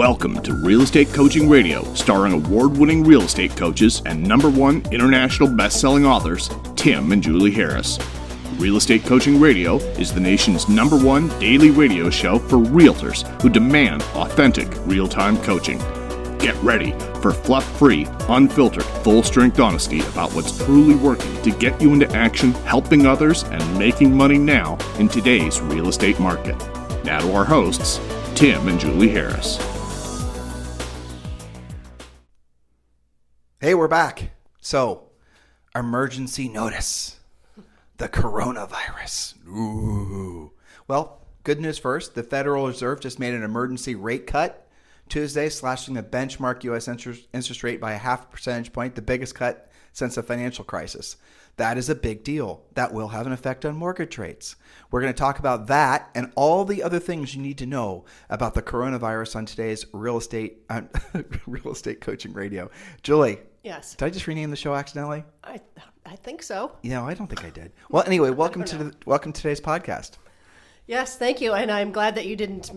Welcome to Real Estate Coaching Radio, starring award-winning real estate coaches and #1 international best-selling authors, Tim and Julie Harris. Real Estate Coaching Radio is the nation's #1 daily radio show for realtors who demand authentic, real-time coaching. Get ready for fluff-free, unfiltered, full-strength honesty about what's truly working to get you into action, helping others, and making money now in today's real estate market. Now to our hosts, Tim and Julie Harris. Hey, we're back. So, emergency notice. The coronavirus. Ooh. Well, good news first. The Federal Reserve just made an emergency rate cut Tuesday, slashing the benchmark U.S. interest rate by a half percentage point, the biggest cut since the financial crisis. That is a big deal. That will have an effect on mortgage rates. We're going to talk about that and all the other things you need to know about the coronavirus on today's real estate coaching radio. Julie. Yes. Did I just rename the show accidentally? I think so. I don't think I did. Well, anyway, welcome to today's podcast. Yes, thank you. And I'm glad that you didn't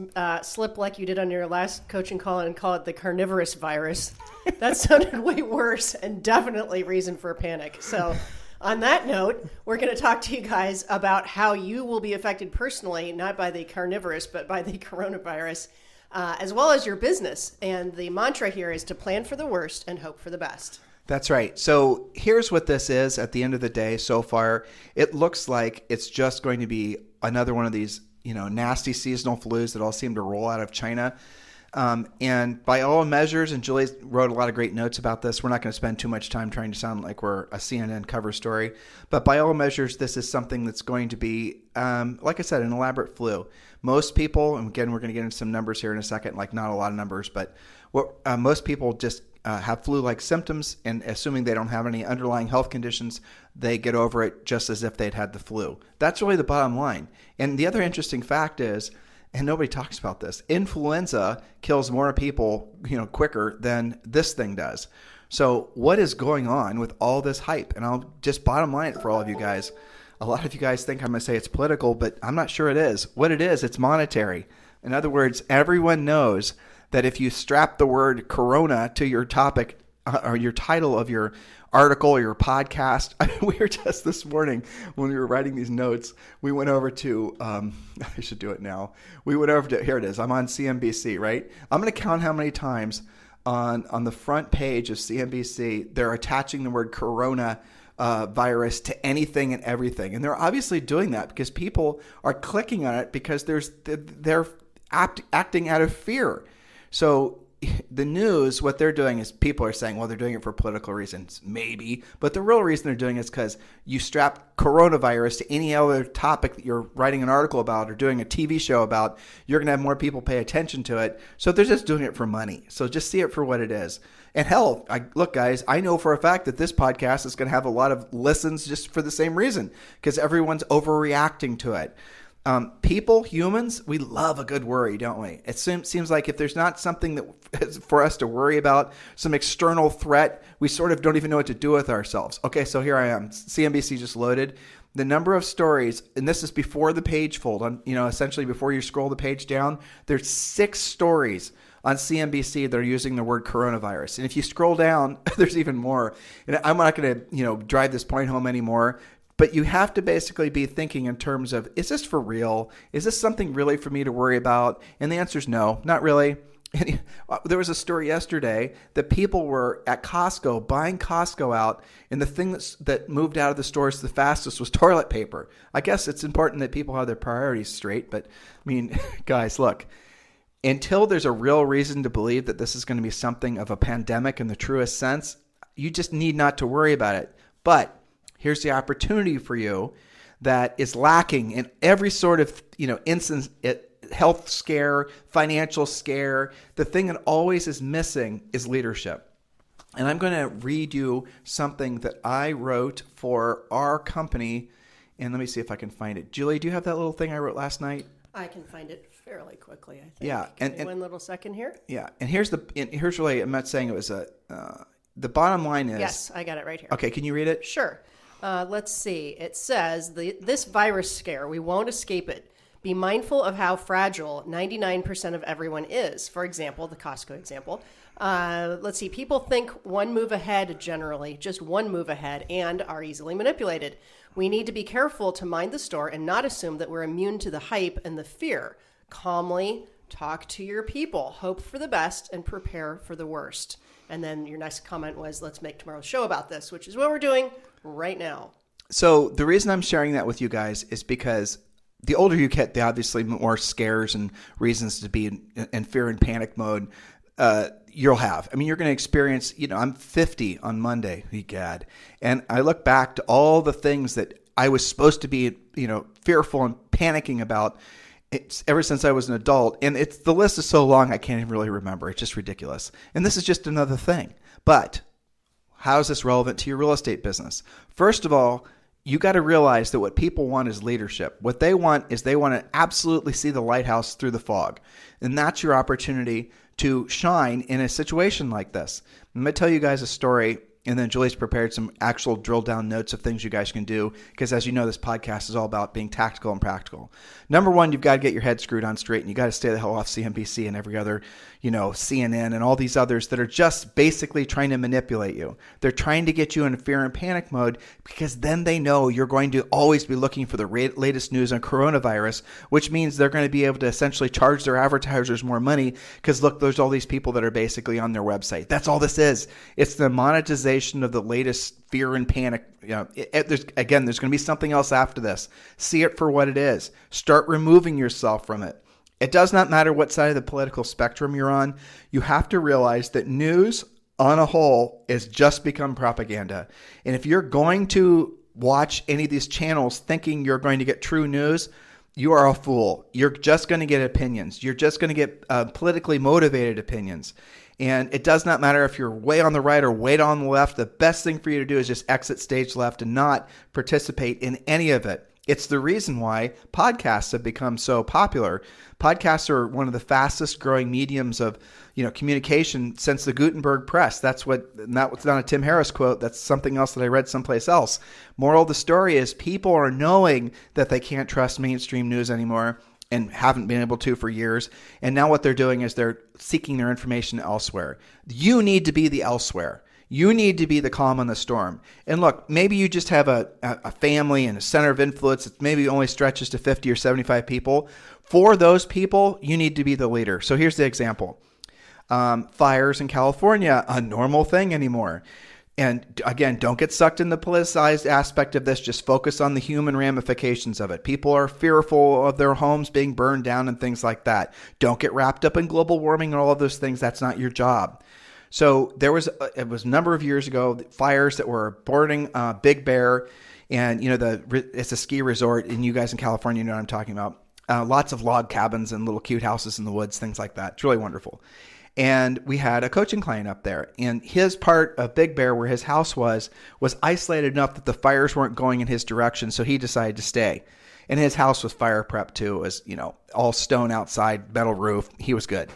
slip like you did on your last coaching call and call it the carnivorous virus. That sounded way worse and definitely reason for panic. So on that note, we're going to talk to you guys about how you will be affected personally, not by the carnivorous, but by the coronavirus, as well as your business. And the mantra here is to plan for the worst and hope for the best. That's right. So here's what this is at the end of the day so far. It looks like it's just going to be another one of these, nasty seasonal flus that all seem to roll out of China. And by all measures, and Julie wrote a lot of great notes about this, we're not going to spend too much time trying to sound like we're a CNN cover story. But by all measures, this is something that's going to be, like I said, an elaborate flu. Most people, and again, we're going to get into some numbers here in a second, like not a lot of numbers, but most people just have flu-like symptoms, and assuming they don't have any underlying health conditions, they get over it just as if they'd had the flu. That's really the bottom line. And the other interesting fact is, and nobody talks about this, influenza kills more people, quicker than this thing does. So what is going on with all this hype? And I'll just bottom line it for all of you guys. A lot of you guys think I'm going to say it's political, but I'm not sure it is. What it is, it's monetary. In other words, everyone knows that if you strap the word corona to your topic or your title of your article or your podcast, we were just this morning when we were writing these notes, we went over to, I should do it now. We went over to, here it is, I'm on CNBC, right? I'm going to count how many times on the front page of CNBC, they're attaching the word corona virus to anything and everything. And they're obviously doing that because people are clicking on it because they're acting out of fear. So the news, what they're doing is people are saying, well, they're doing it for political reasons, maybe. But the real reason they're doing it is because you strap coronavirus to any other topic that you're writing an article about or doing a TV show about, you're going to have more people pay attention to it. So they're just doing it for money. So just see it for what it is. And hell, look, guys, I know for a fact that this podcast is going to have a lot of listens just for the same reason, because everyone's overreacting to it. People, humans, we love a good worry, don't we? It seems like if there's not something that is for us to worry about, some external threat, we sort of don't even know what to do with ourselves. Okay, so here I am. CNBC just loaded. The number of stories, and this is before the page fold, essentially before you scroll the page down, there's 6 stories on CNBC that are using the word coronavirus. And if you scroll down, there's even more. And I'm not going to, drive this point home anymore. But you have to basically be thinking in terms of, is this for real? Is this something really for me to worry about? And the answer is no, not really. There was a story yesterday that people were at Costco buying Costco out, and the thing that moved out of the stores the fastest was toilet paper. I guess it's important that people have their priorities straight. But guys, look, until there's a real reason to believe that this is going to be something of a pandemic in the truest sense, you just need not to worry about it. But here's the opportunity for you that is lacking in every sort of, instance, health scare, financial scare. The thing that always is missing is leadership. And I'm going to read you something that I wrote for our company. And let me see if I can find it. Julie, do you have that little thing I wrote last night? I can find it fairly quickly, I think. Yeah. And one little second here. Yeah. And here's really, I'm not saying it was the bottom line is. Yes, I got it right here. Okay. Can you read it? Sure. Let's see. It says, this virus scare, we won't escape it. Be mindful of how fragile 99% of everyone is. For example, the Costco example. Let's see. People think one move ahead generally, just one move ahead, and are easily manipulated. We need to be careful to mind the store and not assume that we're immune to the hype and the fear. Calmly talk to your people, hope for the best, and prepare for the worst. And then your next comment was, let's make tomorrow's show about this, which is what we're doing right now. So the reason I'm sharing that with you guys is because the older you get, the obviously more scares and reasons to be in fear and panic mode you'll have. I mean, you're going to experience, I'm 50 on Monday, egad. And I look back to all the things that I was supposed to be, fearful and panicking about ever since I was an adult. And the list is so long, I can't even really remember. It's just ridiculous. And this is just another thing. But how is this relevant to your real estate business? First of all, you got to realize that what people want is leadership. What they want is they want to absolutely see the lighthouse through the fog. And that's your opportunity to shine in a situation like this. I'm going to tell you guys a story, and then Julie's prepared some actual drill down notes of things you guys can do, because as you know, this podcast is all about being tactical and practical. Number one, you've got to get your head screwed on straight, and you got to stay the hell off CNBC and every other, CNN and all these others that are just basically trying to manipulate you. They're trying to get you in fear and panic mode, because then they know you're going to always be looking for the latest news on coronavirus, which means they're going to be able to essentially charge their advertisers more money, because look, there's all these people that are basically on their website. That's all this is. It's the monetization of the latest fear and panic. There's going to be something else after this. See it for what it is. Start removing yourself from it. It does not matter what side of the political spectrum you're on. You have to realize that news on a whole is just become propaganda. And if you're going to watch any of these channels thinking you're going to get true news, you are a fool. You're just going to get opinions. You're just going to get politically motivated opinions. And it does not matter if you're way on the right or way on the left. The best thing for you to do is just exit stage left and not participate in any of it. It's the reason why podcasts have become so popular. Podcasts are one of the fastest growing mediums of, communication since the Gutenberg press. That's not a Tim Harris quote. That's something else that I read someplace else. Moral of the story is people are knowing that they can't trust mainstream news anymore and haven't been able to for years. And now what they're doing is they're seeking their information elsewhere. You need to be the elsewhere. You need to be the calm on the storm. And look, maybe you just have a family and a center of influence that maybe only stretches to 50 or 75 people. For those people, you need to be the leader. So here's the example. Fires in California, a normal thing anymore. And again, don't get sucked in the politicized aspect of this. Just focus on the human ramifications of it. People are fearful of their homes being burned down and things like that. Don't get wrapped up in global warming and all of those things. That's not your job. So it was a number of years ago, fires that were burning Big Bear, and it's a ski resort, and you guys in California know what I'm talking about. Lots of log cabins and little cute houses in the woods, things like that. It's really wonderful. And we had a coaching client up there, and his part of Big Bear, where his house was isolated enough that the fires weren't going in his direction, so he decided to stay. And his house was fire prepped too. It was, all stone outside, metal roof. He was good.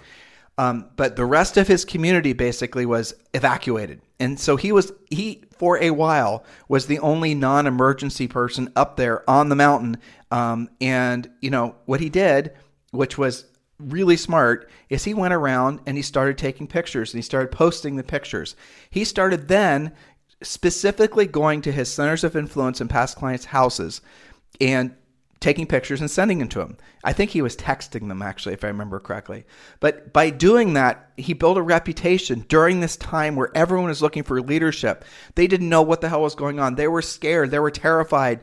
But the rest of his community basically was evacuated. And so he for a while was the only non-emergency person up there on the mountain. And what he did, which was really smart, is he went around and he started taking pictures and he started posting the pictures. He started then specifically going to his centers of influence and past clients' houses and taking pictures and sending them to him. I think he was texting them, actually, if I remember correctly. But by doing that, he built a reputation during this time where everyone was looking for leadership. They didn't know what the hell was going on. They were scared. They were terrified.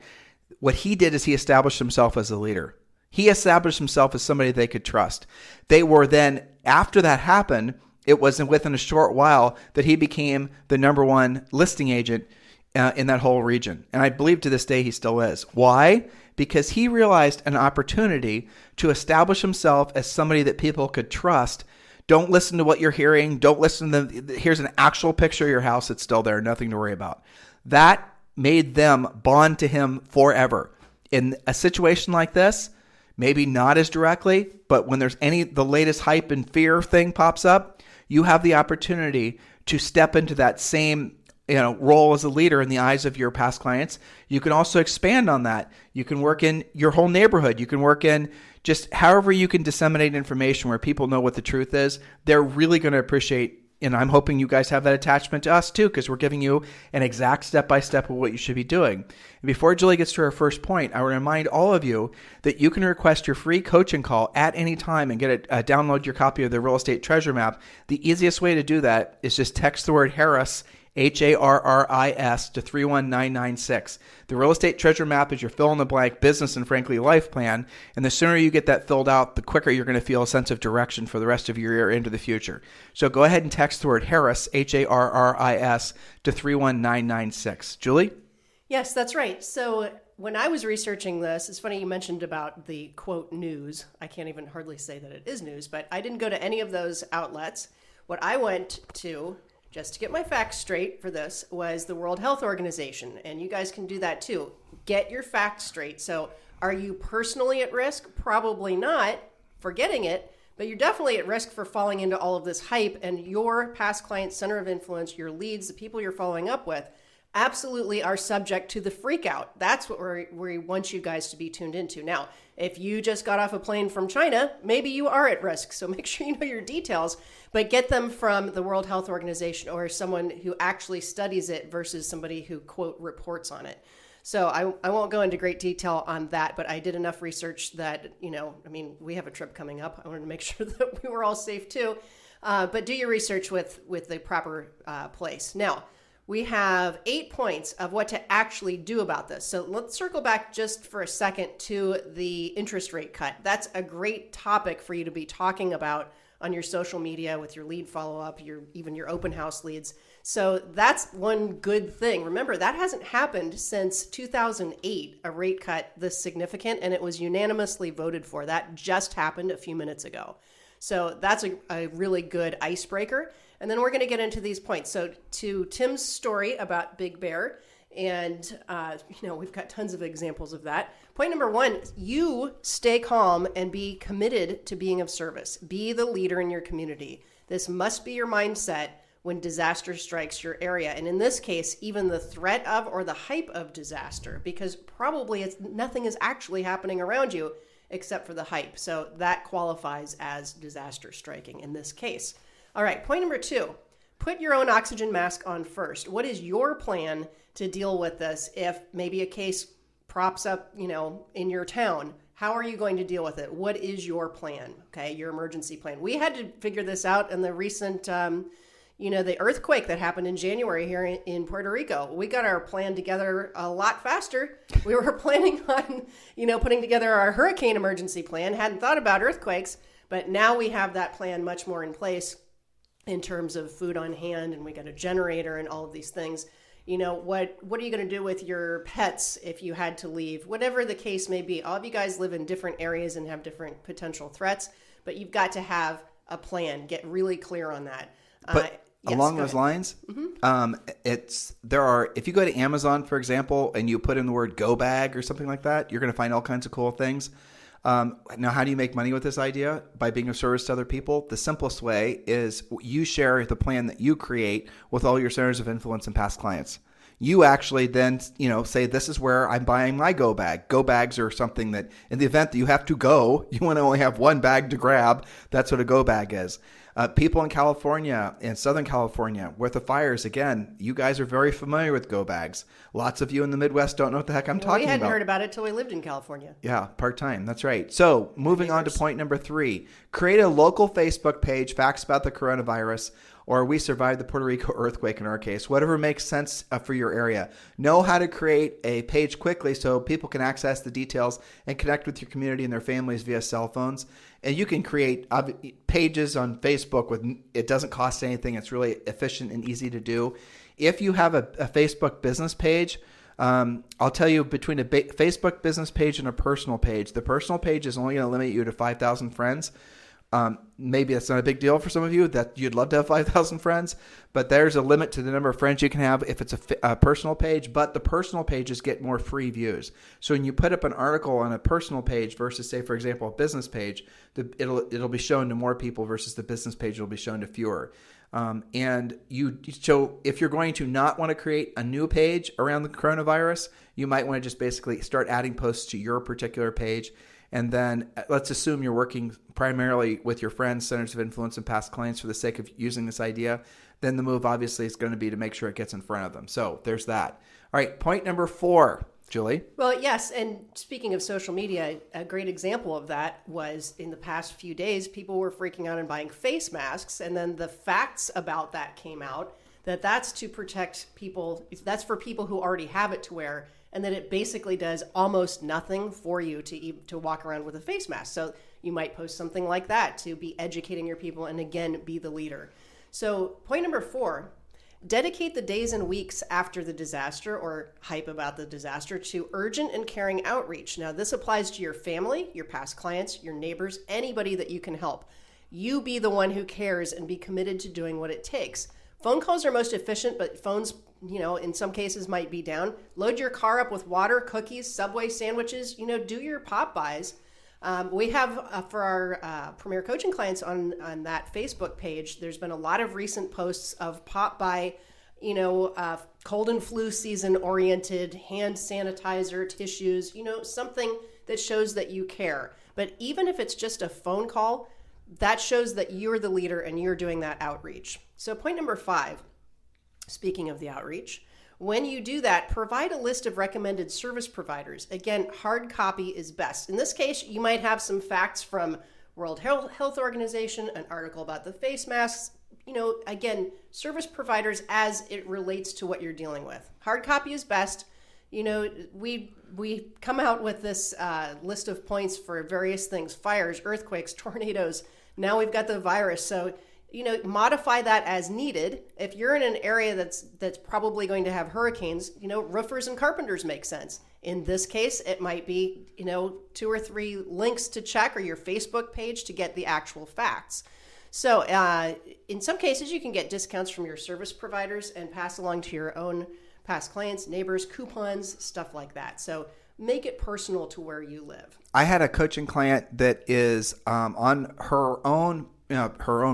What he did is he established himself as a leader. He established himself as somebody they could trust. They were then, after that happened, it was within a short while that he became the number one listing agent in that whole region. And I believe to this day he still is. Why? Because he realized an opportunity to establish himself as somebody that people could trust. Don't listen to what you're hearing. Don't listen to here's an actual picture of your house. It's still there. Nothing to worry about. That made them bond to him forever. In a situation like this, maybe not as directly, but when there's the latest hype and fear thing pops up, you have the opportunity to step into that same role as a leader in the eyes of your past clients, you can also expand on that. You can work in your whole neighborhood. You can work in just however you can disseminate information where people know what the truth is. They're really going to appreciate, and I'm hoping you guys have that attachment to us too, because we're giving you an exact step-by-step of what you should be doing. And before Julie gets to her first point, I will remind all of you that you can request your free coaching call at any time and get download your copy of the Real Estate Treasure Map. The easiest way to do that is just text the word Harris, Harris, to 31996. The Real Estate Treasure Map is your fill-in-the-blank business and, frankly, life plan. And the sooner you get that filled out, the quicker you're going to feel a sense of direction for the rest of your year into the future. So go ahead and text the word Harris, Harris, to 31996. Julie? Yes, that's right. So when I was researching this, it's funny you mentioned about the, quote, news. I can't even hardly say that it is news, but I didn't go to any of those outlets. What I went to, just to get my facts straight for this, was the World Health Organization. And you guys can do that too. Get your facts straight. So are you personally at risk? Probably not for getting it, but you're definitely at risk for falling into all of this hype, and your past client center of influence, your leads, the people you're following up with, absolutely are subject to the freak out. That's what we want you guys to be tuned into. Now, if you just got off a plane from China, maybe you are at risk. So make sure you know your details, but get them from the World Health Organization or someone who actually studies it versus somebody who, quote, reports on it. So I won't go into great detail on that, but I did enough research that, we have a trip coming up. I wanted to make sure that we were all safe too. But do your research with the proper place. Now, we have 8 points of what to actually do about this. So let's circle back just for a second to the interest rate cut. That's a great topic for you to be talking about on your social media with your lead follow-up, even your open house leads. So that's one good thing. Remember, that hasn't happened since 2008, a rate cut this significant, and it was unanimously voted for. That just happened a few minutes ago. So that's a really good icebreaker. And then we're going to get into these points. So to Tim's story about Big Bear, and we've got tons of examples of that. Point number 1, you stay calm and be committed to being of service. Be the leader in your community. This must be your mindset when disaster strikes your area. And in this case, even the threat of or the hype of disaster, because probably nothing is actually happening around you except for the hype. So that qualifies as disaster striking in this case. All right, point number 2, put your own oxygen mask on first. What is your plan to deal with this if maybe a case props up, in your town? How are you going to deal with it? What is your plan? Okay, your emergency plan. We had to figure this out in the recent, the earthquake that happened in January here in Puerto Rico. We got our plan together a lot faster. We were planning on, putting together our hurricane emergency plan, hadn't thought about earthquakes, but now we have that plan much more in place in terms of food on hand, and we got a generator and all of these things. What are you going to do with your pets if you had to leave? Whatever the case may be, all of you guys live in different areas and have different potential threats, but you've got to have a plan. Get really clear on that. But along those lines, if you go to Amazon, for example, and you put in the word go bag or something like that, you're going to find all kinds of cool things. Now, how do you make money with this idea? By being of service to other people. The simplest way is you share the plan that you create with all your centers of influence and past clients. You actually then, say, this is where I'm buying my go bag. Go bags are something that in the event that you have to go, you want to only have one bag to grab. That's what a go bag is. People in California, in Southern California, with the fires, again, you guys are very familiar with go bags. Lots of you in the Midwest don't know what the heck I'm talking about. We hadn't heard about it till we lived in California. Yeah, part-time. That's right. So moving on to point number 3, create a local Facebook page, Facts About the Coronavirus, or We Survived the Puerto Rico Earthquake in our case, whatever makes sense for your area. Know how to create a page quickly so people can access the details and connect with your community and their families via cell phones. And you can create pages on Facebook it doesn't cost anything. It's really efficient and easy to do. If you have a Facebook business page, I'll tell you, between a Facebook business page and a personal page, the personal page is only going to limit you to 5,000 friends. Maybe that's not a big deal for some of you, that you'd love to have 5,000 friends, but there's a limit to the number of friends you can have if it's a personal page. But the personal pages get more free views. So when you put up an article on a personal page versus, say, for example, a business page, it'll be shown to more people versus the business page will be shown to fewer. So if you're going to not want to create a new page around the coronavirus, you might want to just basically start adding posts to your particular page. And then let's assume you're working primarily with your friends, centers of influence, and past clients for the sake of using this idea. Then the move obviously is going to be to make sure it gets in front of them. So there's that. All right, point number 4, Julie. Well, yes. And speaking of social media, a great example of that was in the past few days, people were freaking out and buying face masks. And then the facts about that came out, that's to protect people. That's for people who already have it to wear. And that it basically does almost nothing for you to walk around with a face mask. So you might post something like that to be educating your people and, again, be the leader. So point number 4, dedicate the days and weeks after the disaster or hype about the disaster to urgent and caring outreach. Now, this applies to your family, your past clients, your neighbors, anybody that you can help. You be the one who cares and be committed to doing what it takes. Phone calls are most efficient, but phones, in some cases might be down. Load your car up with water, cookies, Subway sandwiches, do your pop buys. We have for our Premier Coaching clients on that Facebook page, there's been a lot of recent posts of pop by, cold and flu season oriented hand sanitizer, tissues, something that shows that you care. But even if it's just a phone call, that shows that you're the leader and you're doing that outreach. So point number 5, speaking of the outreach, when you do that, provide a list of recommended service providers. Again, hard copy is best. In this case, you might have some facts from World Health Organization, an article about the face masks, again, service providers as it relates to what you're dealing with. Hard copy is best. We come out with this list of points for various things: fires, earthquakes, tornadoes. Now we've got the virus. So, modify that as needed. If you're in an area that's probably going to have hurricanes, roofers and carpenters make sense. In this case, it might be, 2 or 3 links to check or your Facebook page to get the actual facts. So in some cases, you can get discounts from your service providers and pass along to your own past clients, neighbors, coupons, stuff like that. So make it personal to where you live. I had a coaching client that is on her own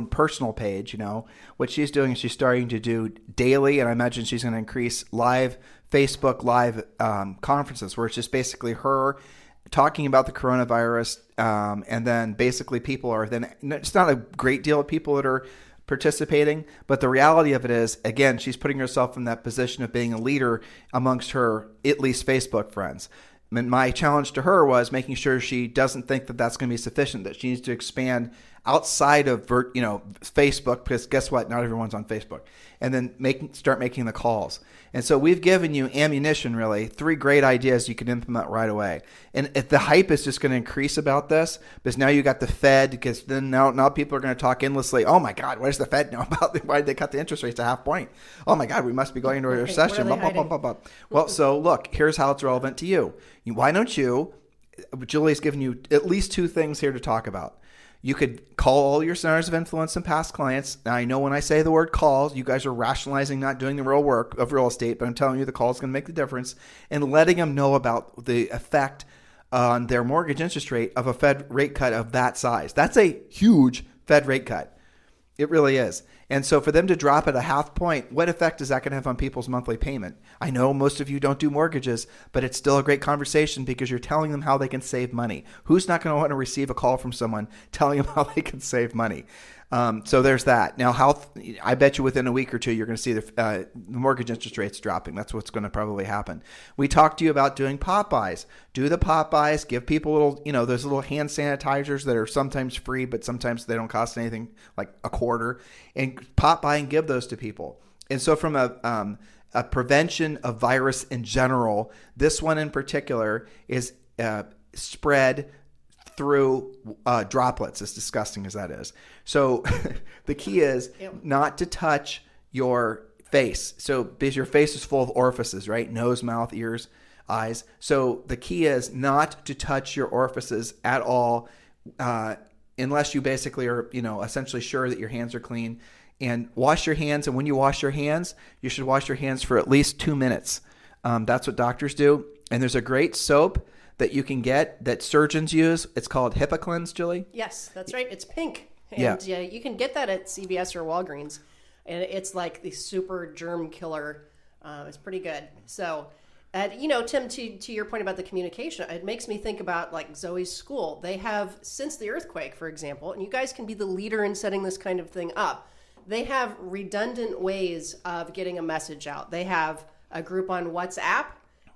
personal page. What she's doing is she's starting to do daily, and I imagine she's going to increase Facebook live conferences where it's just basically her talking about the coronavirus, and then basically people are then, it's not a great deal of people that are participating, but the reality of it is, again, she's putting herself in that position of being a leader amongst her at least Facebook friends. And my challenge to her was making sure she doesn't think that that's going to be sufficient, that she needs to expand outside of Facebook, because guess what? Not everyone's on Facebook. And then start making the calls. And so we've given you ammunition, really, 3 great ideas you can implement right away. And if the hype is just going to increase about this, because now you got the Fed, because then now people are going to talk endlessly. Oh my God, what does the Fed know about? Why did they cut the interest rates to half point? Oh my God, we must be going into a recession. Well, so look, here's how it's relevant to you. Why don't you? Julie's given you at least 2 things here to talk about. You could call all your centers of influence and past clients. Now, I know when I say the word calls, you guys are rationalizing not doing the real work of real estate, but I'm telling you the call is going to make the difference, and letting them know about the effect on their mortgage interest rate of a Fed rate cut of that size. That's a huge Fed rate cut. It really is. And so for them to drop it a half point, what effect is that going to have on people's monthly payment? I know most of you don't do mortgages, but it's still a great conversation because you're telling them how they can save money. Who's not going to want to receive a call from someone telling them how they can save money? So there's that. Now, I bet you within a week or 2, you're going to see the mortgage interest rates dropping. That's what's going to probably happen. We talked to you about doing pop buys. Do the pop buys. Give people little, those little hand sanitizers that are sometimes free, but sometimes they don't cost anything, like a quarter. And pop by and give those to people. And so from a prevention of virus in general, this one in particular is spread through droplets, as disgusting as that is. So the key is not to touch your face. So because your face is full of orifices, right? Nose, mouth, ears, eyes. So the key is not to touch your orifices at all, unless you basically are, essentially sure that your hands are clean. And wash your hands. And when you wash your hands, you should wash your hands for at least 2 minutes. That's what doctors do. And there's a great soap that you can get that surgeons use. It's called HIPAA Cleanse, Julie. Yes, that's right. It's pink. And you can get that at CVS or Walgreens. and it's like the super germ killer. It's pretty good. So, Tim, to your point about the communication, it makes me think about like Zoe's school. They have, since the earthquake, for example, and you guys can be the leader in setting this kind of thing up. They have redundant ways of getting a message out. They have a group on WhatsApp.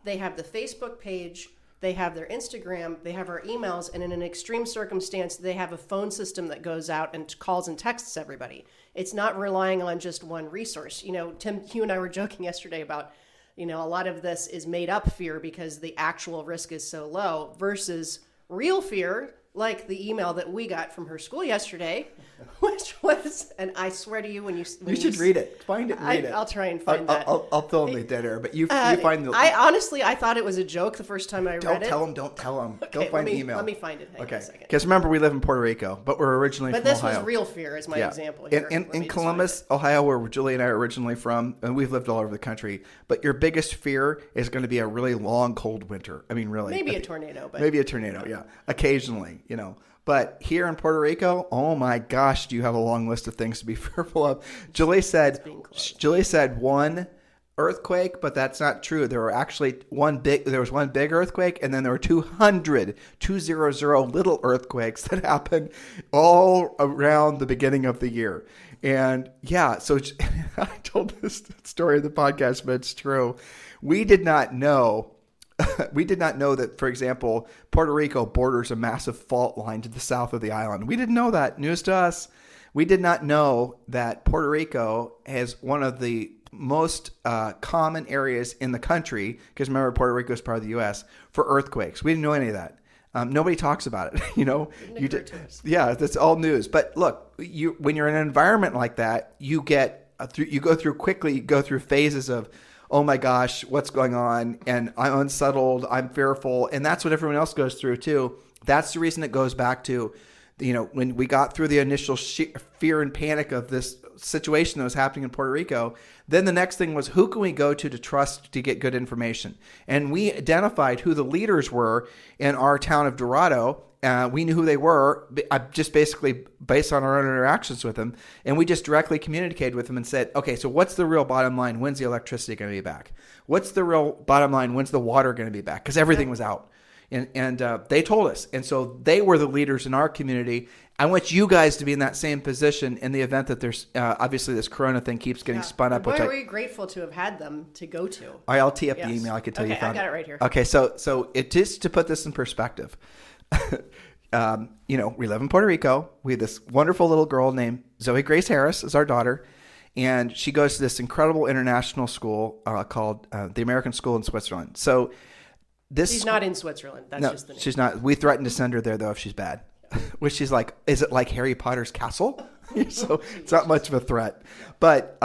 They have the Facebook page. They have their Instagram. They have our emails. And in an extreme circumstance, they have a phone system that goes out and calls and texts everybody. It's not relying on just one resource. Tim, you and I were joking yesterday about, a lot of this is made up fear because the actual risk is so low versus real fear, like the email that we got from her school yesterday, which was, and I swear to you, when you should read it. Find it and read it. I'll try and find that. I'll film the dead air, but you find the... I thought it was a joke the first time I read it. Don't tell them. Okay, Go find the email. Let me find it. Hang on a second. Because remember, we live in Puerto Rico, but we're originally from Ohio. But this was real fear as my example here. In Columbus, Ohio, where Julie and I are originally from, and we've lived all over the country, but your biggest fear is going to be a really long, cold winter. I mean, really. Maybe a tornado. Maybe a tornado, yeah. Occasionally, But here in Puerto Rico, oh my gosh, do you have a long list of things to be fearful of? Julie said one earthquake, but that's not true. There was one big earthquake, and then there were 200 little earthquakes that happened all around the beginning of the year. And so I told this story in the podcast, but it's true. We did not know that, for example, Puerto Rico borders a massive fault line to the south of the island. We didn't know that. News to us. We did not know that Puerto Rico has one of the most common areas in the country, because remember, Puerto Rico is part of the U.S., for earthquakes. We didn't know any of that. Nobody talks about it. That's all news. But look, when you're in an environment like that, you go through phases of, oh my gosh, what's going on? And I'm unsettled, I'm fearful. And that's what everyone else goes through too. That's the reason it goes back to, when we got through the initial fear and panic of this situation that was happening in Puerto Rico, then the next thing was, who can we go to trust to get good information? And we identified who the leaders were in our town of Dorado. We knew who they were, just basically based on our own interactions with them. And we just directly communicated with them and said, okay, so what's the real bottom line? When's the electricity going to be back? What's the real bottom line? When's the water going to be back? Because everything was out. And they told us. And so they were the leaders in our community. I want you guys to be in that same position in the event that there's obviously this corona thing keeps getting spun up. Boy, are we grateful to have had them to go to. I'll tee up the email. I could tell you found I got it right here. Okay, so it is, to put this in perspective. We live in Puerto Rico. We have this wonderful little girl named Zoe Grace Harris is our daughter. And she goes to this incredible international school called the American School in Switzerland. So she's not in Switzerland. That's just the name. She's not. We threatened to send her there, though, if she's bad. Which she's like, is it like Harry Potter's castle? So it's not much of a threat. But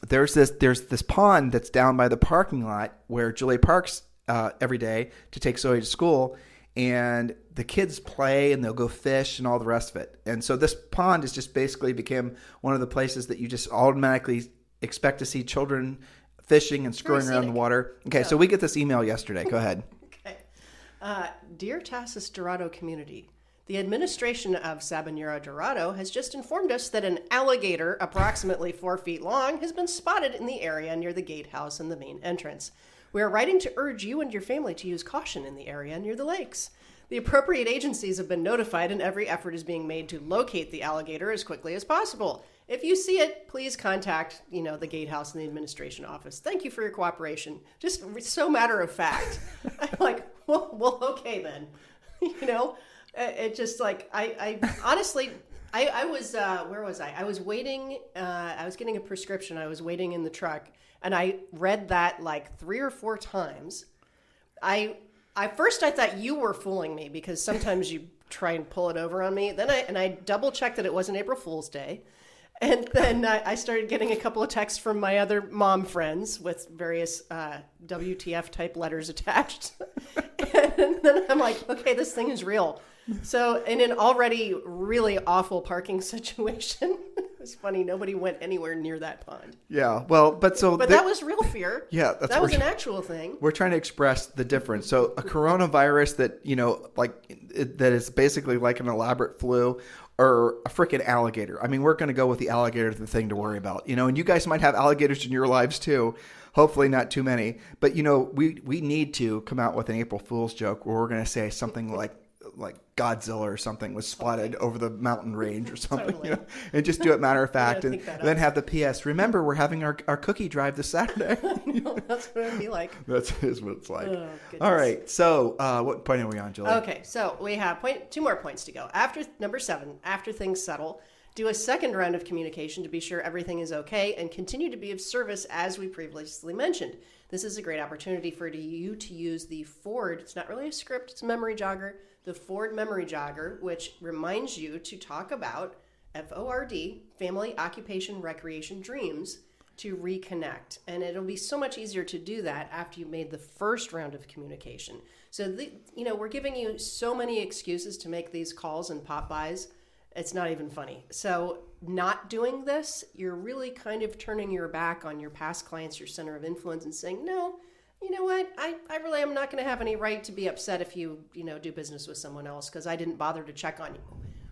there's this pond that's down by the parking lot where Julie parks every day to take Zoe to school. And the kids play and they'll go fish and all the rest of it. And so this pond has just basically become one of the places that you just automatically expect to see children fishing and screwing around in the water. Okay, so we get this email yesterday. Go ahead. Okay. Dear Tassus Dorado community, the administration of Sabanera Dorado has just informed us that an alligator approximately 4 feet long has been spotted in the area near the gatehouse and the main entrance. We are writing to urge you and your family to use caution in the area near the lakes. The appropriate agencies have been notified and every effort is being made to locate the alligator as quickly as possible. If you see it, please contact, the gatehouse and the administration office. Thank you for your cooperation. Just so matter of fact. I'm like, well, okay then. It just like, I honestly, I was, where was I? I was waiting, I was getting a prescription. I was waiting in the truck and I read that like 3 or 4 times. First I thought you were fooling me because sometimes you try and pull it over on me. Then I double checked that it wasn't April Fool's Day. And then I started getting a couple of texts from my other mom friends with various WTF type letters attached. And then I'm like, okay, this thing is real. So in an already really awful parking situation, it was funny. Nobody went anywhere near that pond. Yeah, well, but that was real fear. Yeah, that was an actual thing. We're trying to express the difference. So a coronavirus that that is basically like an elaborate flu, or a freaking alligator. I mean, we're going to go with the alligator, the thing to worry about, and you guys might have alligators in your lives too. Hopefully not too many, but we need to come out with an April Fool's joke where we're going to say something like Godzilla or something was spotted over the mountain range or something, Totally. and just do it matter of fact, and think that then up. have the PS. Remember, we're having our cookie drive this Saturday. That's what it'd be like. That's what it's like. Oh, goodness. All right, so what point are we on, Julie? Okay, so we have two more points to go. After number 7, after things settle, do a second round of communication to be sure everything is okay and continue to be of service as we previously mentioned. This is a great opportunity for you to use the Ford, it's not really a script, it's a memory jogger, the Ford memory jogger, which reminds you to talk about FORD, family, occupation, recreation, dreams, to reconnect. And it'll be so much easier to do that after you've made the first round of communication. So, we're giving you so many excuses to make these calls and pop-bys. It's not even funny. So not doing this, you're really kind of turning your back on your past clients, your center of influence, and saying, no, you know what? I really am not going to have any right to be upset if you do business with someone else because I didn't bother to check on you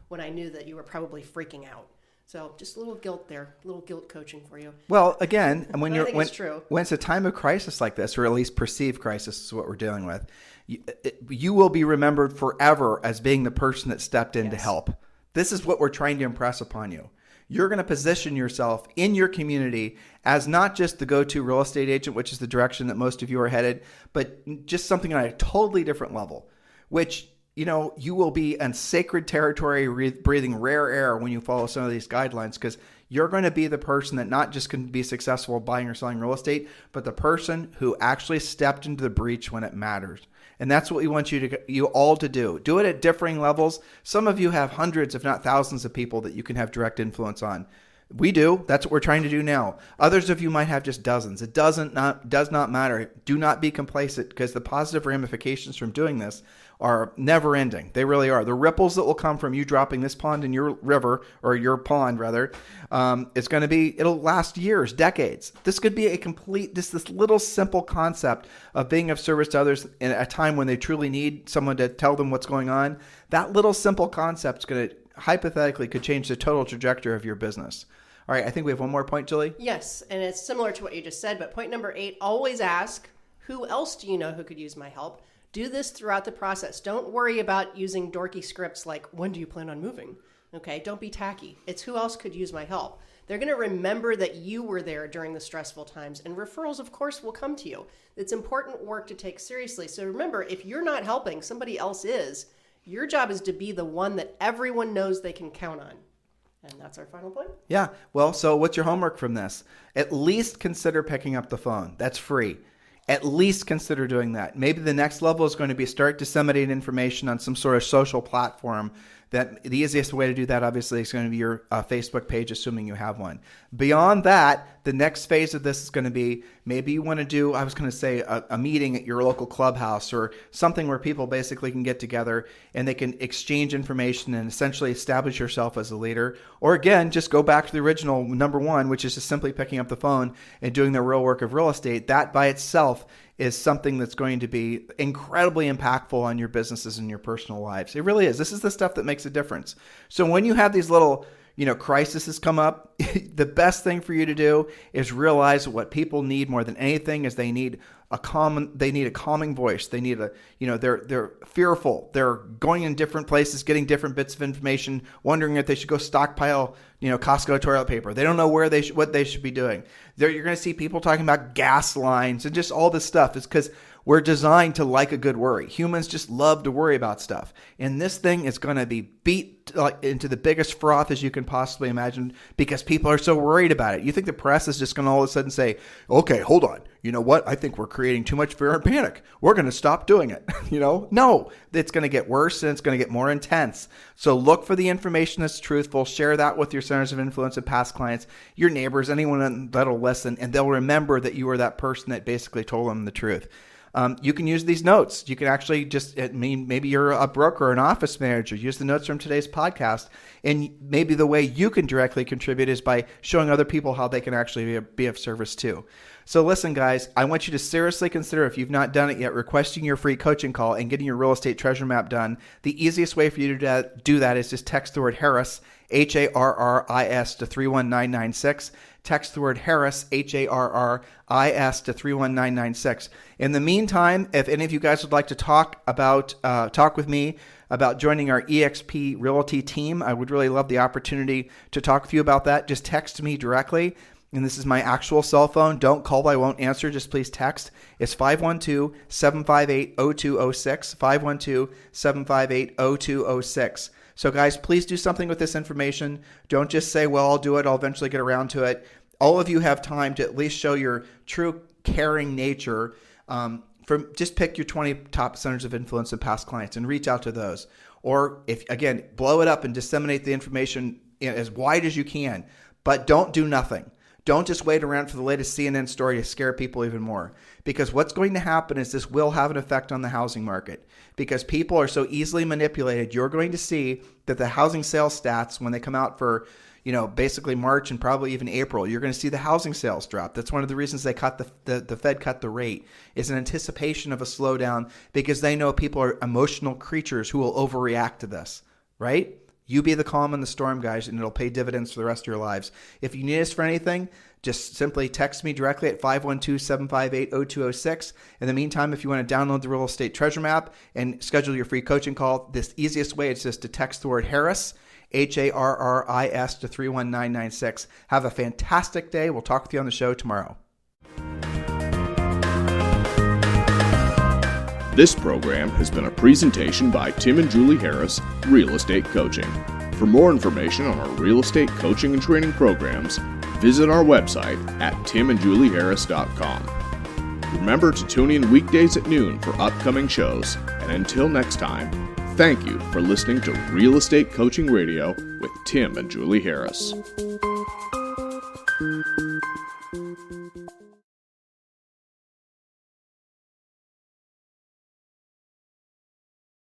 when I knew that you were probably freaking out. So just a little guilt there, a little guilt coaching for you. Well, again, when it's true. When it's a time of crisis like this, or at least perceived crisis is what we're dealing with, you will be remembered forever as being the person that stepped in to help. This is what we're trying to impress upon you. You're going to position yourself in your community as not just the go-to real estate agent, which is the direction that most of you are headed, but just something on a totally different level, which, you will be in sacred territory, breathing rare air when you follow some of these guidelines, because you're going to be the person that not just can be successful buying or selling real estate, but the person who actually stepped into the breach when it matters. And that's what we want you all to do. Do it at differing levels. Some of you have hundreds, if not thousands of people that you can have direct influence on. We do. That's what we're trying to do now. Others of you might have just dozens. It does not matter. Do not be complacent, because the positive ramifications from doing this are never ending. They really are. The ripples that will come from you dropping this pond in your river, or your pond rather, it'll last years, decades. This could be this little simple concept of being of service to others in a time when they truly need someone to tell them what's going on. That little simple concept is going to hypothetically could change the total trajectory of your business. All right, I think we have one more point, Julie. Yes, and it's similar to what you just said, but point number 8, always ask, who else do you know who could use my help? Do this throughout the process. Don't worry about using dorky scripts like, when do you plan on moving? Okay, don't be tacky. It's who else could use my help. They're going to remember that you were there during the stressful times, and referrals, of course, will come to you. It's important work to take seriously. So remember, if you're not helping, somebody else is. Your job is to be the one that everyone knows they can count on. And that's our final point. Yeah. Well, so what's your homework from this? At least consider picking up the phone. That's free. At least consider doing that. Maybe the next level is going to be start disseminating information on some sort of social platform. That the easiest way to do that, obviously, is going to be your Facebook page, assuming you have one. Beyond that, the next phase of this is going to be maybe you want to do, I was going to say, a meeting at your local clubhouse or something where people basically can get together and they can exchange information and essentially establish yourself as a leader. Or again, just go back to the original number 1, which is just simply picking up the phone and doing the real work of real estate. That by itself is something that's going to be incredibly impactful on your businesses and your personal lives. It really is. This is the stuff that makes a difference. So when you have these little, crises come up, the best thing for you to do is realize what people need more than anything is they need a calming voice. They need they're fearful. They're going in different places, getting different bits of information, wondering if they should go stockpile, Costco toilet paper. They don't know what they should be doing. You're going to see people talking about gas lines and just all this stuff. It's because we're designed to like a good worry. Humans just love to worry about stuff. And this thing is going to be beat into the biggest froth as you can possibly imagine because people are so worried about it. You think the press is just going to all of a sudden say, okay, hold on. You know what? I think we're creating too much fear and panic. We're going to stop doing it. No, it's going to get worse and it's going to get more intense. So look for the information that's truthful. Share that with your centers of influence and past clients, your neighbors, anyone that'll listen, and they'll remember that you were that person that basically told them the truth. You can use these notes. You can actually maybe you're a broker or an office manager. Use the notes from today's podcast. And maybe the way you can directly contribute is by showing other people how they can actually be of service too. So listen, guys, I want you to seriously consider, if you've not done it yet, requesting your free coaching call and getting your real estate treasure map done. The easiest way for you to do that is just text the word Harris, Harris, to 31996. Text the word Harris, Harris, to 31996. In the meantime, if any of you guys would like to talk with me about joining our eXp Realty team, I would really love the opportunity to talk with you about that. Just text me directly. And this is my actual cell phone. Don't call, I won't answer. Just please text. It's 512-758-0206, 512-758-0206. So guys, please do something with this information. Don't just say, well, I'll do it. I'll eventually get around to it. All of you have time to at least show your true caring nature. Just pick your 20 top centers of influence and past clients and reach out to those. Or blow it up and disseminate the information as wide as you can, but don't do nothing. Don't just wait around for the latest CNN story to scare people even more. Because what's going to happen is this will have an effect on the housing market. Because people are so easily manipulated, you're going to see that the housing sales stats, when they come out for, basically March and probably even April, you're going to see the housing sales drop. That's one of the reasons they cut the Fed cut the rate, is in anticipation of a slowdown, because they know people are emotional creatures who will overreact to this, right? You be the calm in the storm, guys, and it'll pay dividends for the rest of your lives. If you need us for anything, just simply text me directly at 512-758-0206. In the meantime, if you want to download the Real Estate Treasure Map and schedule your free coaching call, this easiest way is just to text the word Harris, Harris, to 31996. Have a fantastic day. We'll talk with you on the show tomorrow. This program has been a presentation by Tim and Julie Harris, Real Estate Coaching. For more information on our real estate coaching and training programs, visit our website at timandjulieharris.com. Remember to tune in weekdays at noon for upcoming shows, and until next time, thank you for listening to Real Estate Coaching Radio with Tim and Julie Harris.